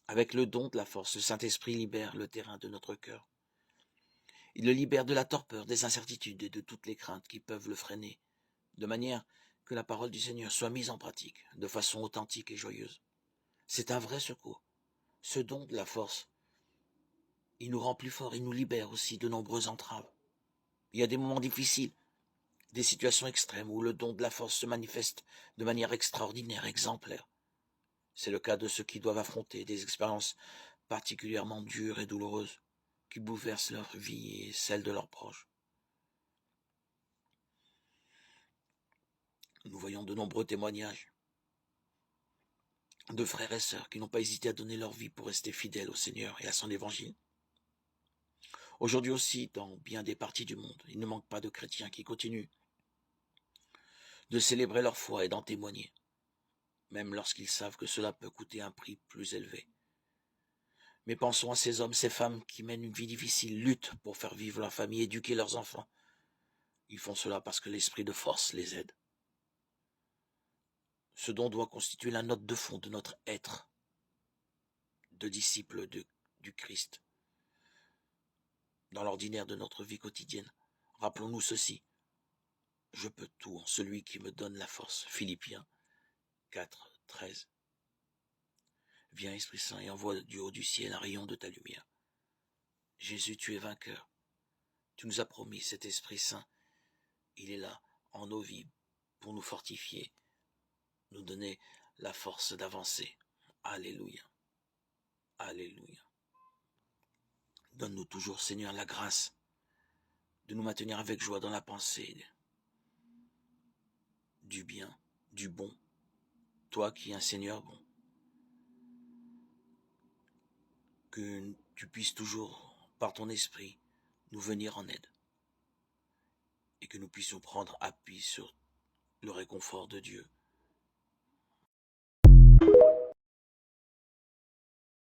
Avec le don de la force, le Saint-Esprit libère le terrain de notre cœur. Il le libère de la torpeur, des incertitudes et de toutes les craintes qui peuvent le freiner, de manière que la parole du Seigneur soit mise en pratique de façon authentique et joyeuse. C'est un vrai secours. Ce don de la force, il nous rend plus forts, il nous libère aussi de nombreuses entraves. Il y a des moments difficiles, des situations extrêmes où le don de la force se manifeste de manière extraordinaire, exemplaire. C'est le cas de ceux qui doivent affronter des expériences particulièrement dures et douloureuses, qui bouleversent leur vie et celle de leurs proches. Nous voyons de nombreux témoignages de frères et sœurs qui n'ont pas hésité à donner leur vie pour rester fidèles au Seigneur et à son évangile. Aujourd'hui aussi, dans bien des parties du monde, il ne manque pas de chrétiens qui continuent de célébrer leur foi et d'en témoigner, même lorsqu'ils savent que cela peut coûter un prix plus élevé. Mais pensons à ces hommes, ces femmes qui mènent une vie difficile, luttent pour faire vivre leur famille, éduquer leurs enfants. Ils font cela parce que l'esprit de force les aide. Ce don doit constituer la note de fond de notre être de disciples du Christ. Dans l'ordinaire de notre vie quotidienne, rappelons-nous ceci. Je peux tout en celui qui me donne la force. Philippiens 4, 13. Viens, Esprit Saint, et envoie du haut du ciel un rayon de ta lumière. Jésus, tu es vainqueur. Tu nous as promis cet Esprit Saint. Il est là, en nos vies, pour nous fortifier, nous donner la force d'avancer. Alléluia. Alléluia. Donne-nous toujours, Seigneur, la grâce de nous maintenir avec joie dans la pensée du bien, du bon. Toi qui es un Seigneur bon. Que tu puisses toujours, par ton esprit, nous venir en aide. Et que nous puissions prendre appui sur le réconfort de Dieu